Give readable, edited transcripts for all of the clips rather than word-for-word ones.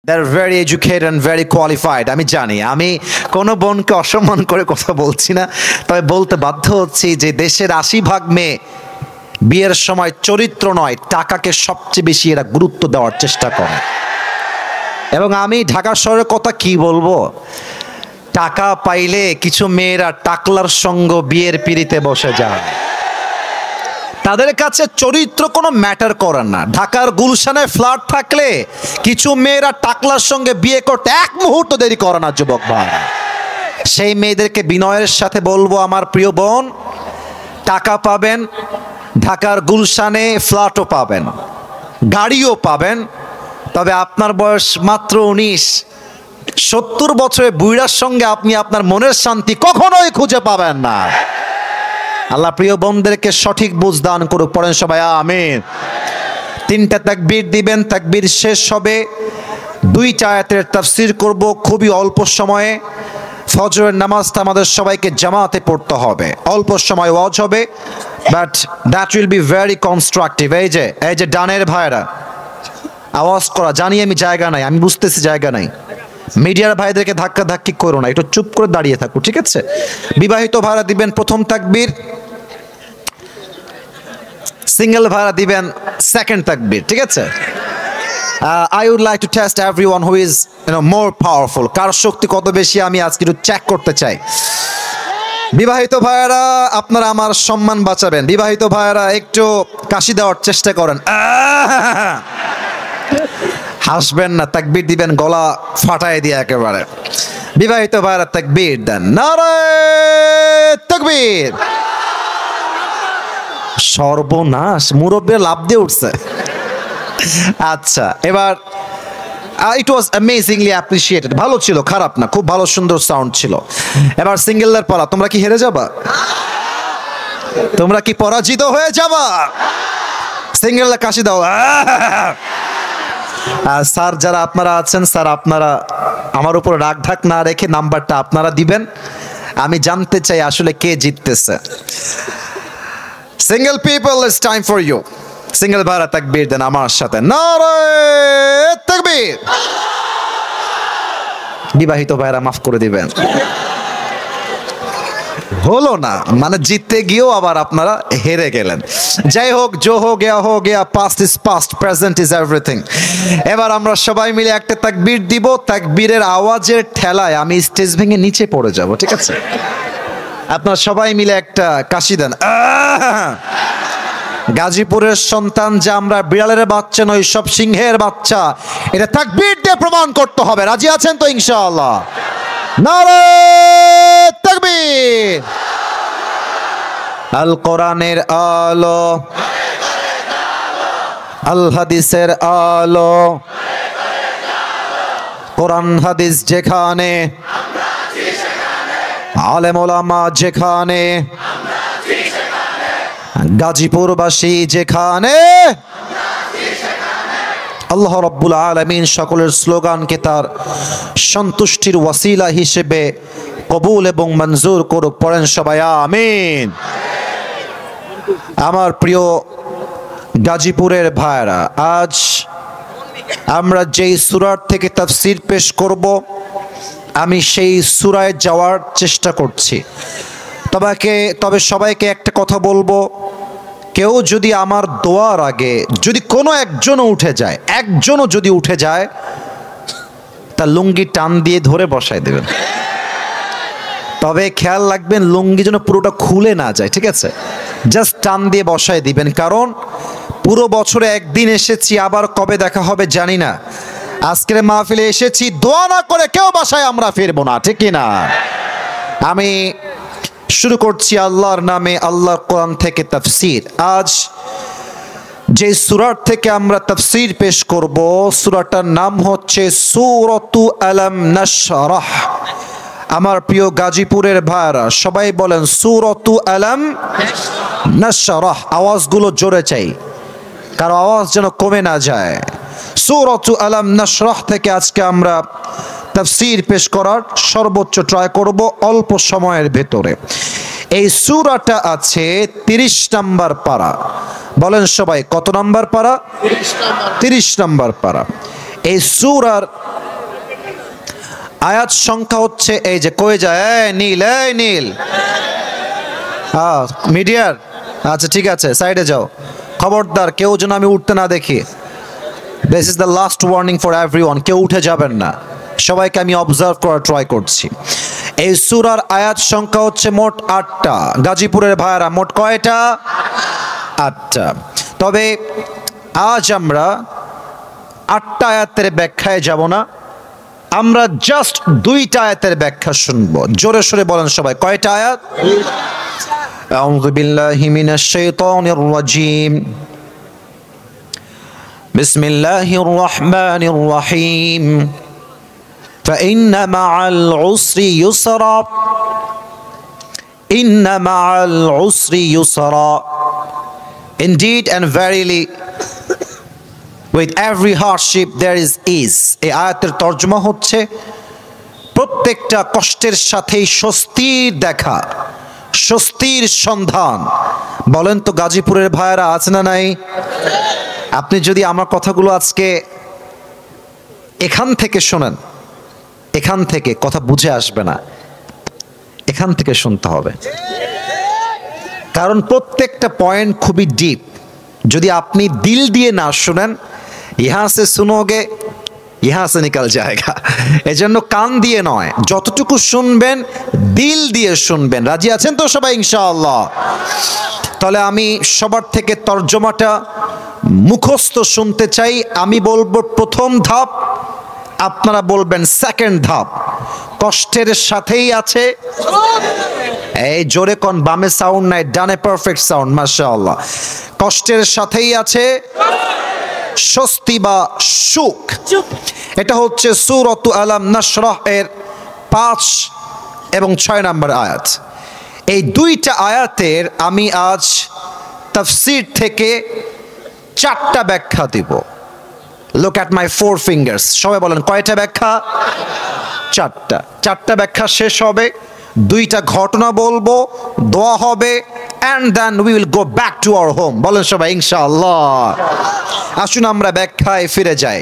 They're very educated and very qualified. আমি জানি, আমি কোনো বোনকে অসম্মান করে কথা বলছি না, তবে বলতে বাধ্য হচ্ছি যে দেশের 80% মেয়ে বিয়ের সময় চরিত্র নয়, টাকাকে সবচেয়ে বেশি এরা গুরুত্ব দেওয়ার চেষ্টা করে। এবং আমি ঢাকা শহরের কথা কি বলবো, টাকা পাইলে কিছু মেয়েরা টাকলার সঙ্গ বিয়ের পিড়িতে বসে যায়। তাদের কাছে চরিত্র কোনো ম্যাটার করে না। ঢাকার গুলশানে ফ্ল্যাট থাকলে কিছু মেয়েরা টাকলার সঙ্গে বিয়ে করতে এক মুহূর্ত দেরি করে না যুবক ভাই। সেই মেয়েদেরকে বিনয়ের সাথে বলবো, আমার প্রিয় বোন, টাকা পাবেন, ঢাকার গুলশানে ফ্ল্যাটও পাবেন, গাড়িও পাবেন, তবে আপনার বয়স মাত্র 19। 70 বছরের বুইড়ার সঙ্গে আপনি আপনার মনের শান্তি কখনোই খুঁজে পাবেন না। আল্লাহ প্রিয় বোনদেরকে সঠিক বুঝ দান করুক। পড়েন সবাই আমিন। 3টা তাকবীর দিবেন, তাকবীর শেষ হবে। 2টা আয়াতের তাফসীর করব খুবই অল্প সময়ে। ফজরের নামাজটা আমাদের সবাইকে জামাতে পড়তে হবে, অল্প সময় ওয়াজ হবে, but that will be very constructive. এই যে ডানের ভাইরা আওয়াজ করা, জানি আমি জায়গা নাই, আমি বুঝতেছি জায়গা নাই। মিডিয়ার ভাইদেরকে ধাক্কা ধাক্কি করো না, একটু চুপ করে দাঁড়িয়ে থাকো, ঠিক আছে? বিবাহিত ভাইরা দিবেন প্রথম তাকবীর, সিঙ্গেল ভাইরা দিবেন সেকেন্ড তাকবীর, ঠিক আছে? I would like to test everyone who is more powerful. কার শক্তি কত বেশি আমি আজকে একটু চেক করতে চাই। বিবাহিত ভাইরা আপনারা আমার সম্মান বাঁচাবেন। বিবাহিত ভাইরা একটু কাশি দেওয়ার চেষ্টা করেন। হাসবেন না, তাকবীর দিবেন গলা ফাটায় দিয়ে একেবারে। বিবাহিত ভাইরা তাকবীর দেন, নারে তাকবীর। সর্বনাশ, মুরব্বীরা লাভ দিয়ে উঠছে। আচ্ছা, এবার ইট ওয়াজ অ্যামেজিংলি অ্যাপ্রিশিয়েটেড। ভালো ছিল, খারাপ না, খুব ভালো সুন্দর সাউন্ড ছিল। এবার সিঙ্গেলদের পালা। তোমরা কি হেরে যাবা? তোমরা কি পরাজিত হয়ে যাবা? সিঙ্গেলরা কাশি দাও। স্যার যারা আপনারা আছেন, স্যার আপনারা আমার উপর রাগ ঢাক না রেখে নাম্বারটা আপনারা দিবেন। আমি জানতে চাই আসলে কে জিততেছে। Single people, it's time for you. Single ভাইরা তাকবীর দেন আমার সাথে, নারে তাকবীর। বিবাহিত ভাইরা মাফ করে দিবেন। হলো না, মানে জিততে গিয়েও আবার আপনারা হেরে গেলেন। যাই হোক, জো হো গেয়া, past is past, present is everything. এবার আমরা সবাই মিলে একটা তাকবীর দিব। তাকবীরের আওয়াজের ঠেলায় আমি স্টেজ ভেঙে নিচে পড়ে যাব, ঠিক আছে? আপনারা সবাই মিলে একটা কাশি দেন। গাজীপুরের সন্তান যে আমরা, বিড়ালের বাচ্চা নই, সব সিংহের বাচ্চা। এটা তাকবীর দিয়ে প্রমাণ করতে হবে। রাজি আছেন তো ইনশাআল্লাহ? নারে তাকবীর। আল কোরআনের আলো, আল হাদিসের আলো, কোরআন হাদিস যেখানে, আলেম ওলামা যেখানে, গাজীপুরবাসী যেখানে, আল্লাহ রাব্বুল আলামিন সকলের স্লোগানকে তার সন্তুষ্টির ওয়াসিলা হিসেবে কবুল এবং মঞ্জুর করুক। পড়েন সবাই আমিন। আমার প্রিয় গাজীপুরের ভাইরা, আজ আমরা যেই সূরার থেকে তাফসীর পেশ করব, আমি সেই সূরায় যাওয়ার চেষ্টা করছি। তবে সবাইকে একটা কথা বলবো, কেউ যদি আমার দোয়ার আগে যদি কোনো একজনও উঠে যায়, তার লুঙ্গি টান দিয়ে ধরে বসায় দেবেন। তবে খেয়াল রাখবেন লুঙ্গি যেন পুরোটা খুলে না যায়, ঠিক আছে? জাস্ট টান দিয়ে বসায় দিবেন, কারণ পুরো বছরে একদিন এসেছি, আবার কবে দেখা হবে জানি না। আজকের মাহফিলে এসেছি, দোয়া না করে কেউ বাসায় আমরা ফিরবো না, ঠিক না? আমি শুরু করছি আল্লাহর নামে, আল্লাহর কোরআন থেকে তাফসীর। আজ যে সূরার থেকে আমরা তাফসীর পেশ করব, সূরাটার নাম হচ্ছে সূরাতু আলাম নাশরাহ। আমার প্রিয় গাজীপুরের ভাইরা সবাই বলেন সূরাতু আলাম নাশরাহ। আওয়াজগুলো জোরে চাই, কারো আওয়াজ যেন কমে না যায়। সূরাতু আলাম নাশরাহ থেকে আজকে আমরা তাফসীর পেশ করার সর্বোচ্চ ট্রাই করব অল্প সময়ের ভেতরে। এই সূরাটা আছে 30 নম্বর পারা। বলেন সবাই, কত নম্বর পারা? 30 নম্বর পারা। এই সূরার আয়াত সংখ্যা হচ্ছে, এই যে কয়ে যায় এই নীল মিডিয়ার, আচ্ছা ঠিক আছে সাইডে যাও, খবরদার কেউ যেন আমি উঠতে না দেখি। This is the last warning for everyone, কেউ উঠে যাবেন না, সবাইকে আমি অবজার্ভ করার ট্রাই করছি। এই সূরার আয়াত সংখ্যা হচ্ছে মোট 8টা। গাজীপুরের ভাইরা মোট কয়টা? 8টা। তবে আজ আমরা 8টা আয়াতের ব্যাখ্যায় যাব না, আমরা জাস্ট 2টা আয়াতের ব্যাখ্যা শুনবো। জোরে সোরে বলেন সবাই, কয়টা আয়াত? আউযু বিল্লাহি মিনাশ শাইতানির রাজীম। বিসমিল্লাহির রহমানির রহিম। ফাইন্না মা'আল উসরি ইউসরা, ইন্না মা'আল উসরি ইউসরা। Indeed and verily, with every hardship there is ease. এই আয়াতের তর্জমা হচ্ছে প্রত্যেকটা কষ্টের সাথেই স্বস্তির দেখা, স্বস্তির সন্ধান। বলেন তো গাজীপুরের ভাইয়েরা আছে না নাই? আপনি যদি আমার কথাগুলো আজকে এখান থেকে শোনেন, এখান থেকে কথা বুঝে আসবে না, এখান থেকে শুনতে হবে, কারণ প্রত্যেকটা পয়েন্ট খুবই ডিপ। যদি আপনি দিল দিয়ে না শুনেন, ইহা সে শুনোগে ইহা সে নিকাল জায়গা। এজন্য কান দিয়ে নয়, যতটুকু শুনবেন দিল দিয়ে শুনবেন। রাজি আছেন তো সবাই ইনশাআল্লাহ? তাহলে আমি সবার থেকে তর্জমাটা মুখস্থ শুনতে চাই। আমি বলবো প্রথম ধাপ, আপনারা বলবেন সেকেন্ড ধাপ। কষ্টের সাথেই আছে, এই জোরে কোন, বামে সাউন্ড নাই, ডানে পারফেক্ট সাউন্ড, মাশাআল্লাহ। কষ্টের সাথেই আছে স্বস্তি বা সুখ। এটা হচ্ছে সূরাতু আলাম নাশরাহ এর 5 এবং 6 নম্বর আয়াত। এই 2টা আয়াতের আমি আজ তাফসীর থেকে 4টা ব্যাখ্যা দিব। Look at my 4 fingers. সবাই বলেন কয়টা ব্যাখ্যা? 4টা। 4টা ব্যাখ্যা শেষ হবে, 2টা ঘটনা বলবো, দোয়া হবে, and then we will go back to our home. বলেন সবাই ইনশাআল্লাহ। আসুন আমরা ব্যাখ্যায় ফিরে যাই।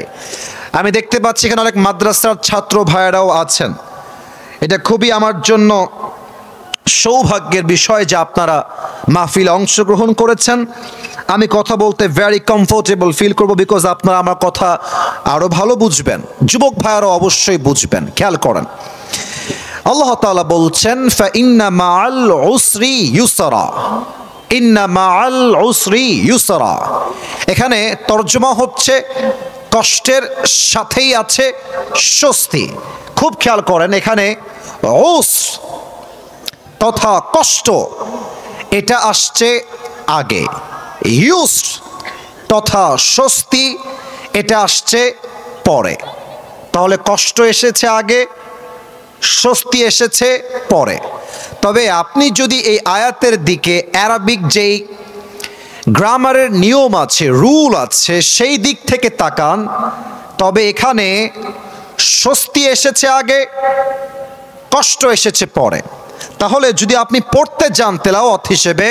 আমি দেখতে পাচ্ছি এখানে অনেক মাদ্রাসার ছাত্র ভাইয়েরাও আছেন। এটা খুবই আমার জন্য সৌভাগ্যের বিষয় যে আপনারা মাহফিলে অংশগ্রহণ করেছেন। আমি কথা বলতে ভেরি কমফোর্টেবল ফিল করব, বিকজ আপনারা আমার কথা আরো ভালো বুঝবেন। যুবক ভাইয়েরাও অবশ্যই বুঝবেন। খেয়াল করেন, আল্লাহ তাআলা বলছেন ফাইন্না মা'আল উসরি ইউসরা, ইন্না মা'আল উসরি ইউসরা। এখানে তর্জমা হচ্ছে কষ্টের সাথেই আছে স্বস্তি। খুব খেয়াল করেন, এখানে উসর তথা কষ্ট এটা আসছে আগে, ইউসর তথা স্বস্তি এটা আসছে পরে। তাহলে কষ্ট এসেছে আগে, স্বস্তি এসেছে পরে। তবে আপনি যদি এই আয়াতের দিকে অ্যারাবিক যেই গ্রামারের নিয়ম আছে, রুল আছে, সেই দিক থেকে তাকান, তবে এখানে স্বস্তি এসেছে আগে, কষ্ট এসেছে পরে। তাহলে যদি আপনি পড়তে যান তেলাওয়াত হিসেবে,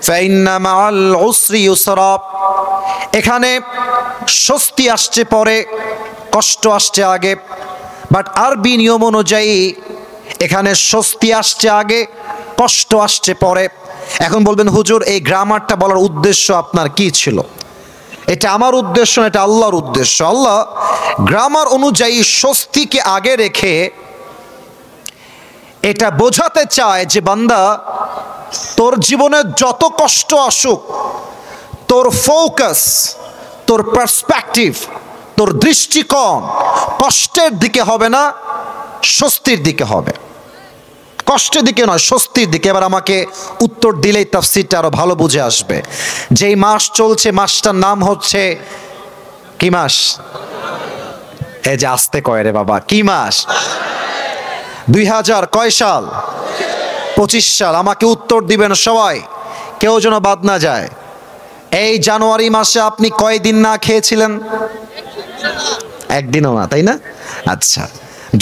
ফাইন্না মা'আল উসরি ইউসরা, এখানে স্বস্তি আসছে পরে, কষ্ট আসছে আগে। বাট আরবি নিয়ম অনুযায়ী এখানে স্বস্তি আসছে আগে, কষ্ট আসছে পরে। এখন বলবেন হুজুর এই গ্রামারটা বলার উদ্দেশ্য আপনার কি ছিল? এটা আমার উদ্দেশ্য না, এটা আল্লাহর উদ্দেশ্য। আল্লাহ গ্রামার অনুযায়ী স্বস্তিকে আগে রেখে এটা বোঝাতে চায় যে বান্দা, তোর জীবনে যত কষ্ট আসুক, তোর ফোকাস, তোর পার্সপেক্টিভ, তোর দৃষ্টিকোণ কষ্টের দিকে হবে না, স্বস্তির দিকে হবে। কষ্টের দিকে নয়, স্বস্তির দিকে। এবার আমাকে উত্তর দিলেই তাফসীরটা আরো ভালো বুঝে আসবে। যেই মাস চলছে, মাসটার নাম হচ্ছে কি মাস? এই যে আস্তে কয় রে বাবা, কি মাস? 2000 কয় সাল? 25 সাল। আমাকে উত্তর দিবেন সবাই, কেউ যেন বাদ না যায়। এই জানুয়ারি মাসে আপনি কয়দিন না খেয়েছিলেন? একদিনও না, তাই না? আচ্ছা,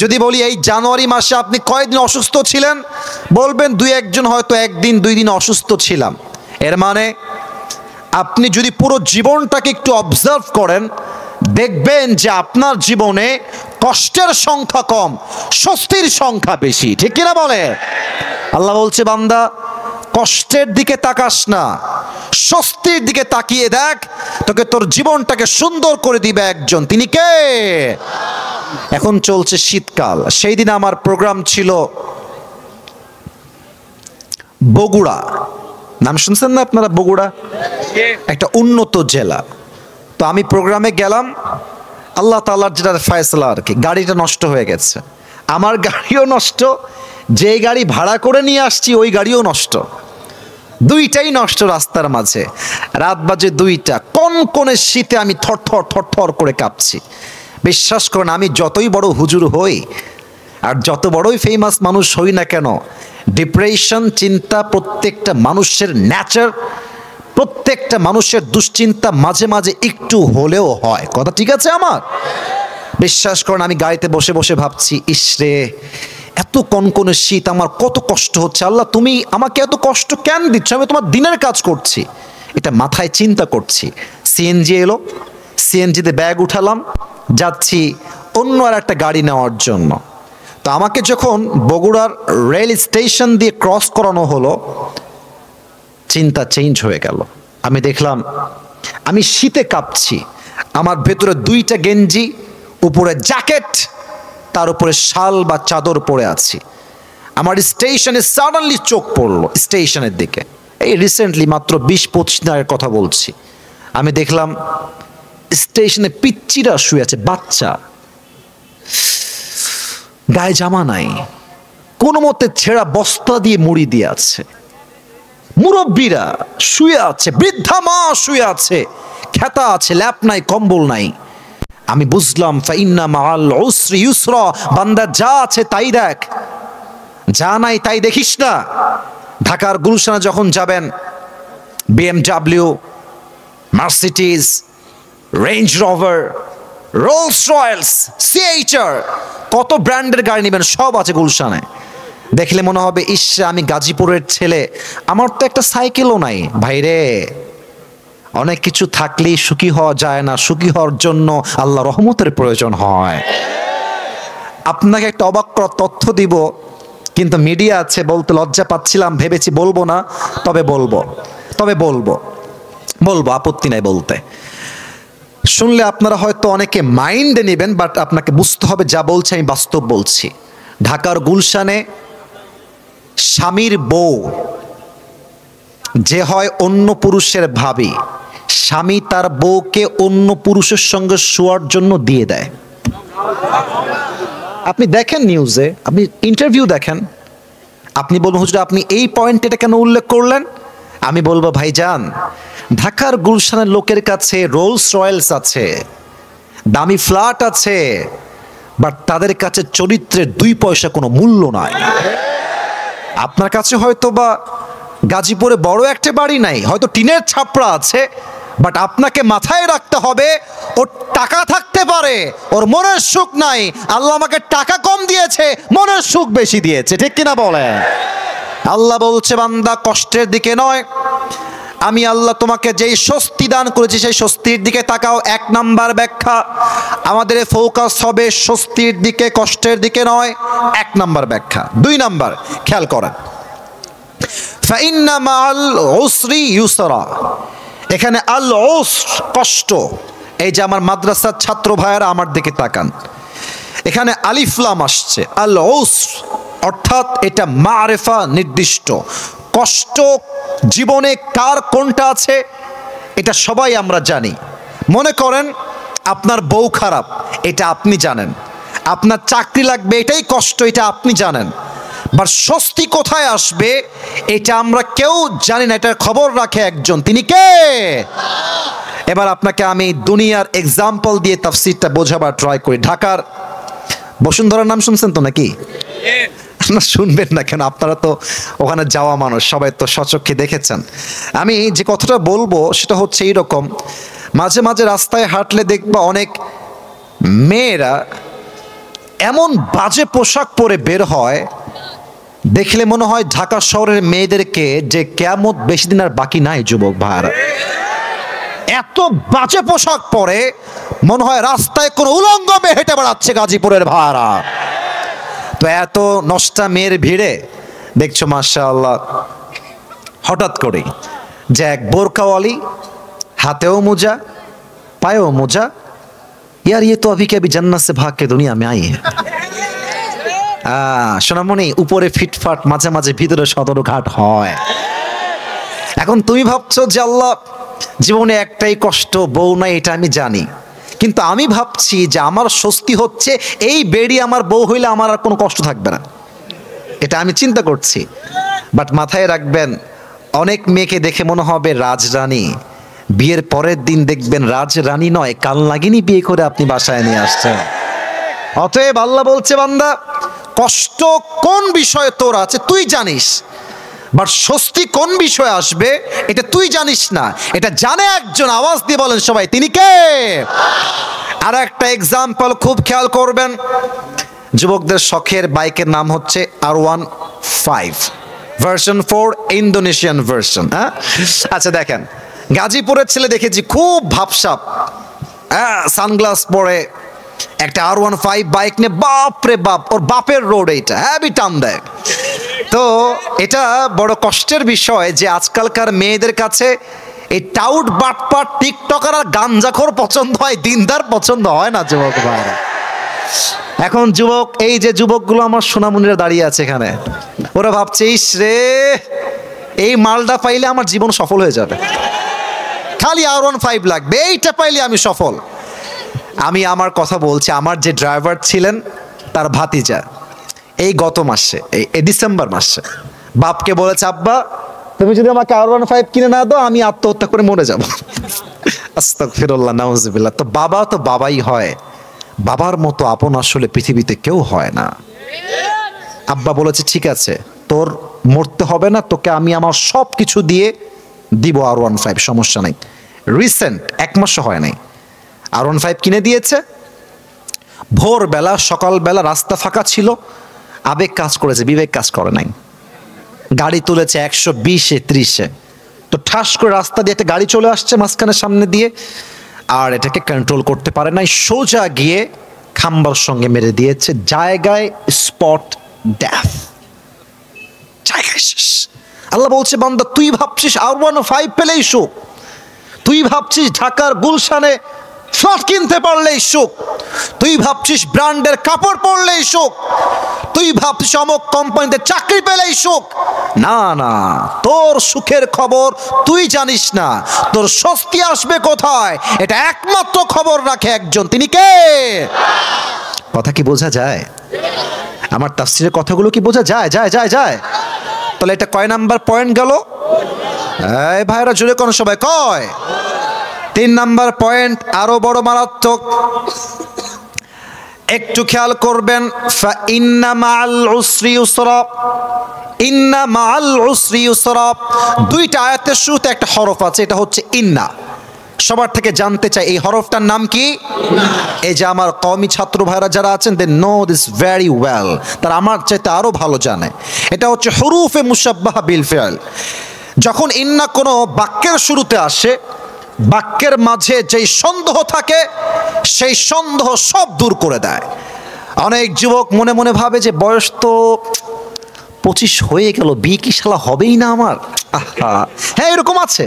যদি বলি এই জানুয়ারি মাসে আপনি কয়দিন অসুস্থ ছিলেন, বলবেন 2-1 জন হয়তো 1 দিন 2 দিন অসুস্থ ছিলাম। এর মানে আপনি যদি পুরো জীবনটাকে একটু অবজার্ভ করেন, দেখবেন যে আপনার জীবনে কষ্টের সংখ্যা কম, স্বস্তির সংখ্যা বেশি। ঠিক কিনা বলে? আল্লাহ বলছে, বান্দা কষ্টের দিকে তাকাস না, স্বস্তির দিকে তাকিয়ে দেখ, তোকে তোর জীবনটাকে সুন্দর করে দিবে একজন। তিনি কে? এখন চলছে শীতকাল। সেই দিন আমার প্রোগ্রাম ছিল বগুড়া। নাম শুনছেন না আপনারা? বগুড়া একটা উন্নত জেলা। তো আমি প্রোগ্রামে গেলাম, আল্লাহ তাআলার যেটা ফয়সালা আর কি। গাড়িটা নষ্ট হয়ে গেছে, আমার গাড়িও নষ্ট, যে গাড়ি ভাড়া করে নিয়ে আসছি ওই গাড়িও নষ্ট, দুইটাই নষ্ট রাস্তার মাঝে। রাত বাজে 2টা, কনকনে শীতে আমি থরথর থরথর করে কাঁপছি। বিশ্বাস করুন, আমি যতই বড় হুজুর হই আর যত বড়ই ফেমাস মানুষ হই না কেন, ডিপ্রেশন, চিন্তা প্রত্যেকটা মানুষের ন্যাচার, প্রত্যেকটা মানুষের দুশ্চিন্তা মাঝে মাঝে একটু হলেও হয়। কথা ঠিক আছে আমার? বিশ্বাস করেন, আমি গাড়িতে বসে বসে ভাবছি, ইসরে এত কনকনে শীত, আমার কত কষ্ট হচ্ছে। আল্লাহ, তুমি আমাকে এত কষ্ট কেন দিচ্ছ? আমি তোমার দিনের কাজ করছি, এটা মাথায় চিন্তা করছি। সিএনজি এলো, সিএনজিতে ব্যাগ উঠালাম, যাচ্ছি অন্য আর একটা গাড়ি নেওয়ার জন্য। তো আমাকে যখন বগুড়ার রেল স্টেশন দিয়ে ক্রস করানো হলো, চিন্তা চেঞ্জ হয়ে গেল। আমি দেখলাম আমি শীতে কাঁপছি, আমার ভেতরে 2টা গেঞ্জি, উপরে জ্যাকেট, তার উপরে শাল বা চাদর পরে আছি। আমার স্টেশনে সাডেনলি চোখ পড়লো স্টেশনের দিকে। এই রিসেন্টলি মাত্র 20-25 দিন আগের কথা বলছি। আমি দেখলাম স্টেশনে পিচ্চিরা শুয়ে আছে, বাচ্চা, গায়ে জামা নাই, কোনো মতে ছেঁড়া বস্তা দিয়ে মুড়ি দিয়ে আছে। মুরব্বীরা শুয়ে আছে, বৃদ্ধা মা শুয়ে আছে, খেতা আছে, ল্যাপ নাই, কম্বল নাই। আমি বুঝলাম, ফাইন্না মাআল উসরি ইউসরা, বান্দা যা আছে তাই দেখ, যা নাই তাই দেখিস না। ঢাকার গুলশানে যখন যাবেন, BMW, Mercedes, range rover, Rolle's Royals, C-HR, কত ব্র্যান্ডের গাড়ি নেবেন, সব আছে গুলশানে। দেখলে মনে হবে, ইস, আমি গাজীপুরের ছেলে, আমার তো একটা সাইকেলও নাই। ভাইরে, অনেক কিছু থাকলেই সুখী হওয়া যায় না, সুখী হওয়ার জন্য আল্লাহ রহমতের প্রয়োজন হয়। আপনাকে একটা অবাক করা তথ্য দিব, কিন্তু মিডিয়া আছে, বলতে লজ্জা পাচ্ছিলাম, ভেবেছি বলবো না, তবে বলবো, আপত্তি নাই বলতে। শুনলে আপনারা হয়তো অনেকে মাইন্ডে নেবেন, বাট আপনাকে বুঝতে হবে যা বলছি আমি বাস্তব বলছি। ঢাকার গুলশানে স্বামীর বউ যে হয় অন্য পুরুষের ভাবি, স্বামী তার বউকে অন্য পুরুষের সঙ্গে শোয়ার জন্য দিয়ে দেয়। আপনি দেখেন নিউজে, আপনি ইন্টারভিউ দেখেন, আপনি বলবেন, হুজুর আপনি এই পয়েন্ট এটা কেন উল্লেখ করলেন? আমি বলবো, ভাইজান, ঢাকার গুলশানের লোকের কাছে রোলস রয়েলস আছে, দামি ফ্ল্যাট আছে, বাট তাদের কাছে চরিত্রের 2 পয়সা কোনো মূল্য নাই। আপনার কাছে হয়তো বা গাজীপুরে বড় একটা বাড়ি নাই, হয়তো টিনের ছাপড়া আছে, বাট আপনাকে মাথায় রাখতে হবে, ওর টাকা থাকতে পারে, ওর মনের সুখ নাই। আল্লাহ আমাকে টাকা কম দিয়েছে, মনের সুখ বেশি দিয়েছে। ঠিক কিনা বলে? আল্লাহ বলছে, বান্দা কষ্টের দিকে নয়, আমি আল্লাহ তোমাকে যেই স্বস্তি দান করেছি সেই স্বস্তির দিকে তাকাও। 1 নাম্বার ব্যাখ্যা, আমাদের ফোকাস হবে স্বস্তির দিকে, কষ্টের দিকে নয়। 1 নাম্বার ব্যাখ্যা। 2 নাম্বার, খেয়াল করেন, ফাইন্না মাআল উসরি ইউসরা। এখানে আল উসর, কষ্ট। এই যে আমার মাদ্রাসার ছাত্র ভাইয়েরা আমার দিকে তাকান, এখানে আলিফ লাম আসছে, আল উসর, অর্থাৎ এটা মারেফা, নির্দিষ্ট। কষ্ট জীবনে কার কোনটা আছে এটা সবাই আমরা জানি। মনে করেন আপনার বউ খারাপ, এটা আপনি জানেন। আপনার চাকরি লাগবে, এটাই কষ্ট, এটা আপনি জানেন। বাট স্বস্তি কোথায় আসবে এটা আমরা কেউ জানি না, এটার খবর রাখে একজন, তিনি কে? এবার আপনাকে আমি দুনিয়ার এক্সাম্পল দিয়ে তাফসীরটা বোঝাবার ট্রাই করি। ঢাকার বসুন্ধরার নাম শুনছেন তো নাকি? আপনারা শুনবেন না কেন, আপনারা তো ওখানে যাওয়া মানুষ, সবাই তো সচক্ষে দেখেছেন। আমি যে কথাটা বলবো সেটা হচ্ছে এইরকম, মাঝে মাঝে রাস্তায় হাঁটলে দেখবা অনেক মেয়েরা এমন বাজে পোশাক পরে বের হয়, দেখলে মনে হয় ঢাকা শহরের মেয়েদেরকে যে কিয়ামত বেশি দিন আর বাকি নাই। যুবক ভাইরা, এত বাজে পোশাক পরে মনে হয় রাস্তায় কোনো উলঙ্গ মেয়ে হেঁটে বেড়াচ্ছে গাজীপুরের ভাড়া। তো এত নষ্টা মেয়ের ভিড়ে দেখছো মাশাআল্লাহ হঠাৎ করে যে এক বোরকাওয়ালি, হাতেও মোজা পায়েও মোজা, यार ये तो अभी के अभी जन्नत से भाग के दुनिया में आई है। সোনামণি, উপরে ফিটফাট, মাঝে মাঝে ভিতরে সদরঘাট হয়। এখন তুমি ভাবছো যে আল্লাহ জীবনে একটাই কষ্ট, বউ নাই, এটা আমি জানি, কিন্তু আমি ভাবছি যে আমার স্বস্তি হচ্ছে এই বেডি আমার বউ হইলে আমার আর কোনো কষ্ট থাকবে না, এটা আমি চিন্তা করছি। বাট মাথায় রাখবেন, অনেক মেয়েকে দেখে মনে হবে রাজরানী, বিয়ের পরের দিন দেখবেন রাজরানী নয় কাল নাগিনী বিয়ে করে আপনি বাসায় নিয়ে আসছেন। অতএব আল্লাহ বলছে, বান্দা কষ্ট কোন বিষয়ে তোর আছে তুই জানিস, বাট স্বস্তি কোন বিষয়ে আসবে এটা তুই জানিস না, এটা জানে একজন। আওয়াজ দিয়ে বলেন সবাই, তিনি কে? আর একটা এক্সাম্পল খুব খেয়াল করবেন, যুবকদের শখের বাইকের নাম হচ্ছে R15 ভার্সন 4 ইন্দোনেশিয়ান ভার্সন। হ্যাঁ, আচ্ছা দেখেন, গাজীপুরের ছেলে দেখেছি খুব ভাবসাব, সানগ্লাস পরে একটা R15 বাইক নিয়ে, বাপ রে বাপ, ওর বাপের রোড এইটা, হ্যাভি টান দেয়। তো এটা বড় কষ্টের বিষয় যে আজকালকার মেয়েদের কাছে এই টাউট বাটপাট টিকটকার আর গাঞ্জাখোর পছন্দ হয়, দিনদার পছন্দ হয় না যুবক ভাইরা। এখন যুবক, এই যে যুবকগুলো আমার সোনামণিরা দাঁড়িয়ে আছে এখানে, ওরা ভাবছে ইস রে, এই মালটা পাইলে আমার জীবন সফল হয়ে যাবে, খালি R15 লাগবে, এইটা পাইলে আমি সফল। আমি আমার কথা বলছি, আমার যে ড্রাইভার ছিলেন তার ভাতিজা এই গত মাসে, এই ডিসেম্বর মাসে বাপকে বলেছে, আব্বা তুমি যদি আমাকে R15 কিনে না দাও আমি আত্মহত্যা করে মরে যাব। আস্তাগফিরুল্লাহ, নাউজুবিল্লাহ। তো বাবা তো বাবাই হয়, বাবার মতো আপন আসলে পৃথিবীতে কেউ হয় না। আব্বা বলেছে, ঠিক আছে তোর মরতে হবে না, তোকে আমি আমার সব কিছু দিয়ে দিব R15, সমস্যা নাই। রিসেন্ট 1 মাসও হয় নাই, R15 কিনে দিয়েছে। ভোরবেলা সকালবেলা রাস্তা ফাঁকা ছিল, আবেগ কাজ করেছে, বিবেক কাজ করে নাই। গাড়ি তুলেছে 120-এ 30-এ, তো ঠাস করে রাস্তা দিয়ে একটা গাড়ি চলে আসছে মাঝখানে সামনে দিয়ে, আর এটাকে কন্ট্রোল করতে পারে নাই, সোজা গিয়ে খাম্বার সঙ্গে মেরে দিয়েছে, জায়গায় স্পট ডেথ, জায়গায় শেষ। আল্লাহ বলছে, বান্দা তুই ভাবছিস R15 পেলেই সুখ, তুই ভাবছিস ঢাকার গুলশানে ফ্ল্যাট কিনতে পারলেই সুখ, তুই ভাবছিস ব্র্যান্ডের কাপড় পরলেই সুখ, তুই ভাবছিস অমুক কোম্পানিতে চাকরি পেলেই সুখ। না না, তোর সুখের খবর তুই জানিস না, তোর স্বস্তি আসবে কোথায় এটা একমাত্র খবর রাখে একজন, তিনি কে? কথা কি বোঝা যায়? আমার তাফসীরের কথাগুলো কি বোঝা যায়? যায় যায় যায় তাহলে এটা কয় নাম্বার পয়েন্ট গেল? এই ভাইরা জুড়ে কোন সবাই কয়? 3 নাম্বার পয়েন্ট আরো বড় মারাত্মক, একটু খেয়াল করবেন। ফা ইন্না মাআল উসরি ইউসরা, ইন্না মাআল উসরি ইউসরা, দুইটা আয়াতের শুরুতে একটা হরফ আছে, এটা হচ্ছে ইন্না। সবার থেকে জানতে চাই এই হরফটার নাম কি? এই যে আমার কওমি ছাত্র ভাইরা যারা আছেন, they know this very well, তারা আমার চাইতে আরো ভালো জানে। এটা হচ্ছে হুরুফে মুশাব্বাহা বিল ফিআল। যখন ইন্না কোনো বাক্যের শুরুতে আসে, বাক্যের মাঝে যেই সন্দেহ থাকে সেই সন্দেহ সব দূর করে দেয়। অনেক যুবক মনে মনে ভাবে যে বয়স তো 25 হয়ে গেল, বিয়ে কি শালা হবেই না আমার? আহা, হ্যাঁ এরকম আছে,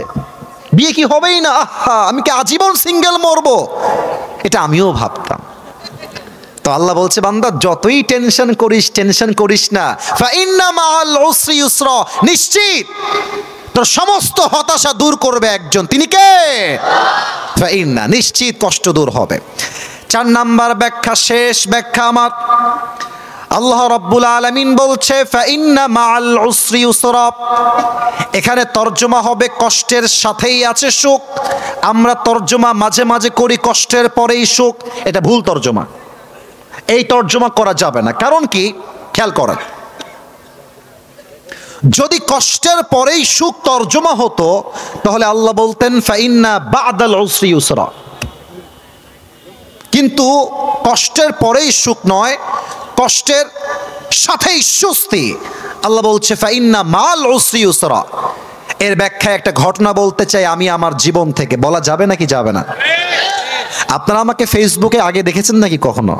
বিয়ে কি হবেই না, আহা আমি কি আজীবন সিঙ্গেল মরবো, এটা আমিও ভাবতাম। তো আল্লাহ বলছে, বান্দা যতই টেনশন করিস না, ফা ইন্না মাআল উসরি ইউসরা, নিশ্চিত তোর সমস্ত হতাশা দূর করবে একজন, তিনি কে? ফা ইন্না, নিশ্চিত কষ্ট দূর হবে। 4 নাম্বার ব্যাখ্যা, শেষ ব্যাখ্যা আমার, আল্লাহ রাব্বুল আলামিন বলছে ফা ইন্না মাআল উসরি ইউসরা, এখানে তরজমা হবে কষ্টের সাথেই আছে সুখ। আমরা তরজমা মাঝে মাঝে করি কষ্টের পরেই সুখ, এটা ভুল তরজমা, এই তরজমা করা যাবে না। কারণ কি, খেয়াল করেন, যদি কষ্টের পরেই সুখ তরজমা হতো তাহলে আল্লাহ বলতেন ফা ইন্না বা'দাল উসরি ইউসরা, কিন্তু কষ্টের পরেই সুখ নয়, কষ্টের সাথেই স্বস্তি। আল্লাহ বলছে ফা ইন্না মা'আল উসরি ইউসরা, এর ব্যাখ্যায় একটা ঘটনা বলতে চাই আমি আমার জীবন থেকে, বলা যাবে নাকি যাবে না? আপনারা আমাকে ফেসবুকে আগে দেখেছেন নাকি কখনো?